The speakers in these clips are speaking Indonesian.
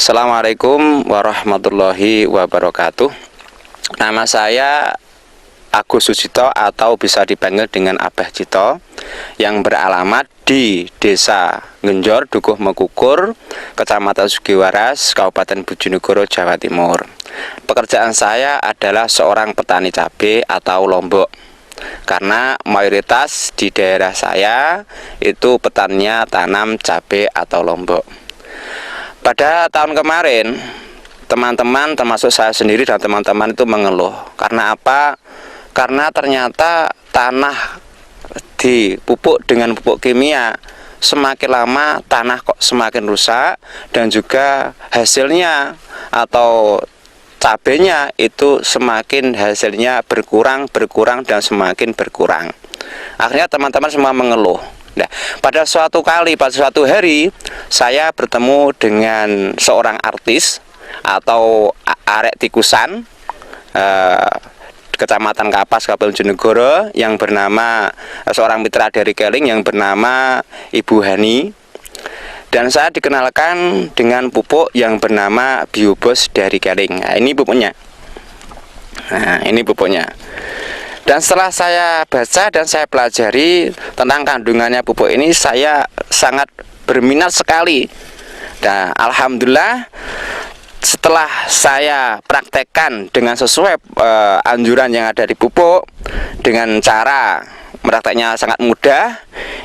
Assalamualaikum warahmatullahi wabarakatuh. Nama saya Agus Sucito atau bisa dipanggil dengan Abah Cito, yang beralamat di Desa Ngenjor, Dukuh Mekukur, Kecamatan Sugiwaras, Kabupaten Bojonegoro, Jawa Timur. Pekerjaan saya adalah seorang petani cabai atau lombok, karena mayoritas di daerah saya itu petaninya tanam cabai atau lombok. Pada tahun kemarin, teman-teman termasuk saya sendiri dan teman-teman itu mengeluh. Karena apa? Karena ternyata tanah dipupuk dengan pupuk kimia, semakin lama tanah kok semakin rusak, dan juga hasilnya atau cabenya itu semakin hasilnya berkurang dan semakin berkurang. Akhirnya teman-teman semua mengeluh. Nah, pada suatu hari saya bertemu dengan seorang artis atau arek tikusan Kecamatan Kapas, Kabupaten Bojonegoro, yang bernama seorang mitra dari Keling yang bernama Ibu Hani. Dan saya dikenalkan dengan pupuk yang bernama Biobos dari Keling. Nah, ini pupuknya. Dan setelah saya baca dan saya pelajari tentang kandungannya pupuk ini, saya sangat berminat sekali. Dan alhamdulillah, setelah saya praktekkan dengan sesuai anjuran yang ada di pupuk, dengan cara prakteknya sangat mudah.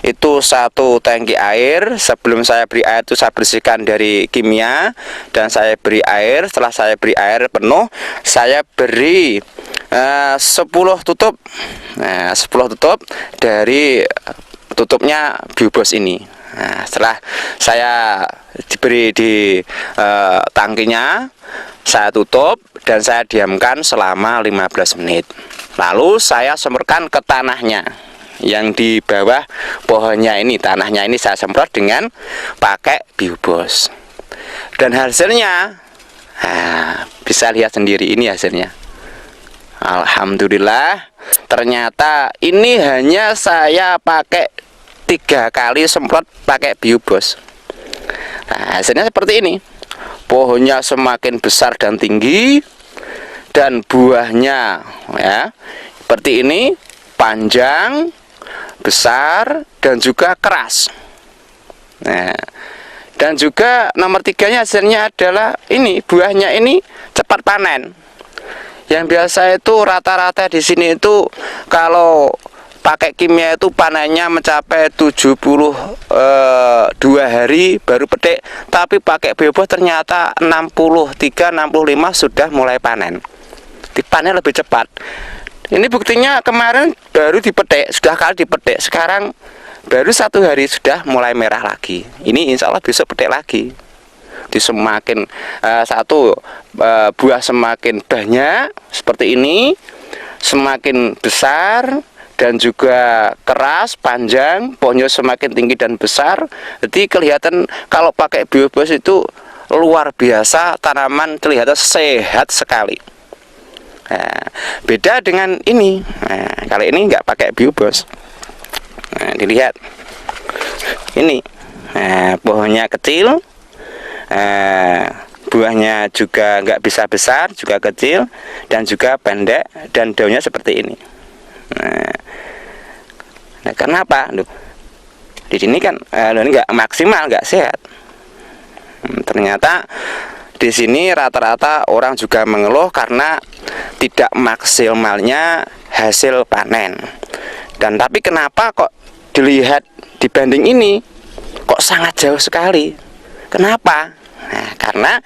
Itu satu tangki air, sebelum saya beri air itu saya bersihkan dari kimia, dan saya beri air. Setelah saya beri air penuh, saya beri 10 tutup. Nah, 10 tutup dari tutupnya Biobos ini. Nah, setelah saya diberi di tangkinya, saya tutup dan saya diamkan selama 15 menit. Lalu saya semprotkan ke tanahnya yang di bawah pohonnya ini. Tanahnya ini saya semprot dengan pakai Biobos. Dan hasilnya, bisa lihat sendiri, ini hasilnya. Alhamdulillah, ternyata ini hanya saya pakai 3 kali semprot pakai Biobos. Nah, hasilnya seperti ini. Pohonnya semakin besar dan tinggi, dan buahnya seperti ini, panjang, besar, dan juga keras. Nah, dan juga nomor 3-nya hasilnya adalah ini, buahnya ini cepat panen. Yang biasa itu rata-rata di sini itu kalau pakai kimia itu panennya mencapai 72 hari baru petik, tapi pakai Biobos ternyata 63-65 sudah mulai panen. Dipanen lebih cepat. Ini buktinya kemarin baru dipetik, sudah kali dipetik, sekarang baru 1 hari sudah mulai merah lagi. Ini insya Allah besok petik lagi. Semakin buah semakin banyak seperti ini, semakin besar dan juga keras, panjang, pohonnya semakin tinggi dan besar. Jadi kelihatan kalau pakai Biobos itu luar biasa, tanaman kelihatan sehat sekali. Nah, beda dengan ini. Nah, kalau ini nggak pakai Biobos. Nah, dilihat ini, pohonnya kecil, buahnya juga nggak bisa besar, juga kecil, dan juga pendek, dan daunnya seperti ini. Nah, kenapa? Di sini kan nggak maksimal, nggak sehat. Ternyata di sini rata-rata orang juga mengeluh karena tidak maksimalnya hasil panen. Dan tapi kenapa kok dilihat dibanding ini kok sangat jauh sekali? Kenapa? Nah, karena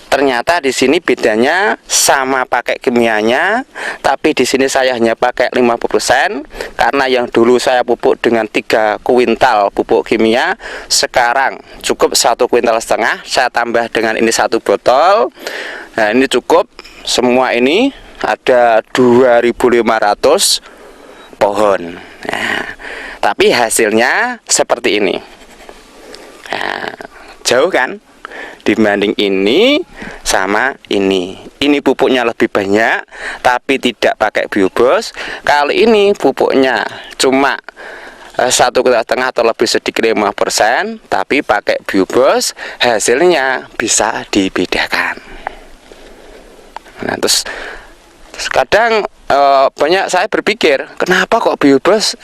ternyata di sini bedanya sama pakai kimianya, tapi di sini saya hanya pakai 50%, karena yang dulu saya pupuk dengan 3 kuintal pupuk kimia, sekarang cukup 1,5 kuintal, saya tambah dengan ini 1 botol. Nah, ini cukup. Semua ini ada 2.500 pohon. Nah, tapi hasilnya seperti ini. Nah, jauh kan dibanding ini sama ini. Ini pupuknya lebih banyak tapi tidak pakai Biobos. Kali ini pupuknya cuma 1,5 atau lebih sedikit 5%, tapi pakai Biobos hasilnya bisa dibedakan. Nah, terus kadang banyak saya berpikir, kenapa kok Biobos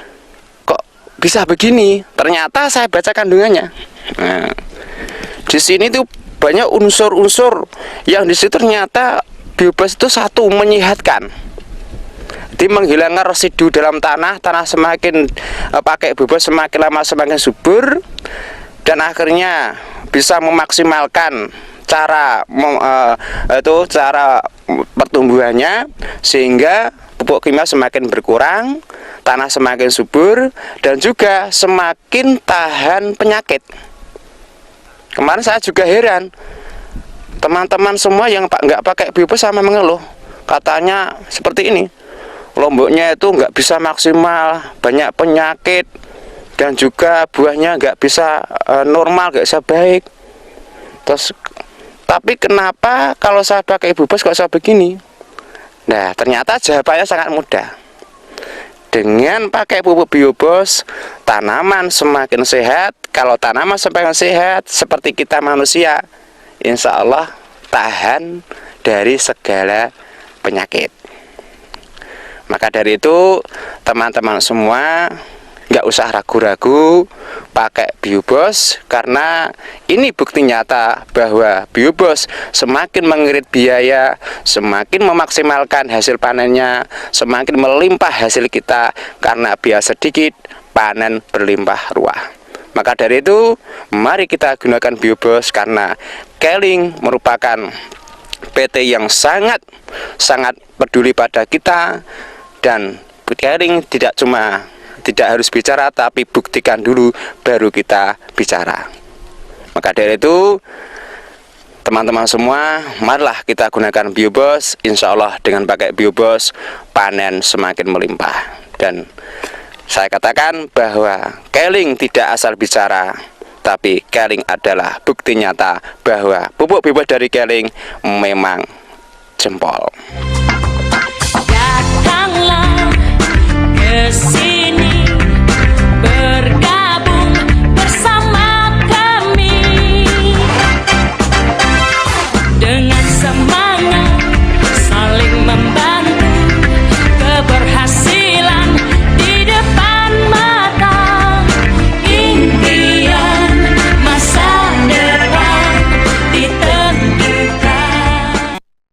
kok bisa begini? Ternyata saya baca kandungannya. Nah, di sini tuh banyak unsur-unsur yang di situ ternyata Biobos itu satu menyehatkan. Jadi menghilangkan residu dalam tanah semakin pakai Biobos semakin lama semakin subur, dan akhirnya bisa memaksimalkan cara pertumbuhannya, sehingga pupuk kimia semakin berkurang, tanah semakin subur, dan juga semakin tahan penyakit. Kemarin saya juga heran, teman-teman semua yang nggak pakai Biobos sama mengeluh, katanya seperti ini, lomboknya itu nggak bisa maksimal, banyak penyakit, dan juga buahnya nggak bisa normal, nggak bisa baik. Terus, tapi kenapa kalau saya pakai Biobos kok saya begini? Nah, ternyata jawabannya sangat mudah. Dengan pakai pupuk Biobos, tanaman semakin sehat. Kalau tanaman semakin sehat, seperti kita manusia, insya Allah tahan dari segala penyakit. Maka dari itu, teman-teman semua nggak usah ragu-ragu pakai Biobos, karena ini bukti nyata bahwa Biobos semakin mengirit biaya, semakin memaksimalkan hasil panennya, semakin melimpah hasil kita, karena biaya sedikit panen berlimpah ruah. Maka dari itu, mari kita gunakan Biobos, karena Keling merupakan PT yang sangat peduli pada kita, dan Keling tidak harus bicara, tapi buktikan dulu baru kita bicara. Maka dari itu, teman-teman semua, marilah kita gunakan Biobos. Insya Allah dengan pakai Biobos, panen semakin melimpah. Dan saya katakan bahwa Keling tidak asal bicara, tapi Keling adalah bukti nyata bahwa pupuk Biobos dari Keling memang jempol.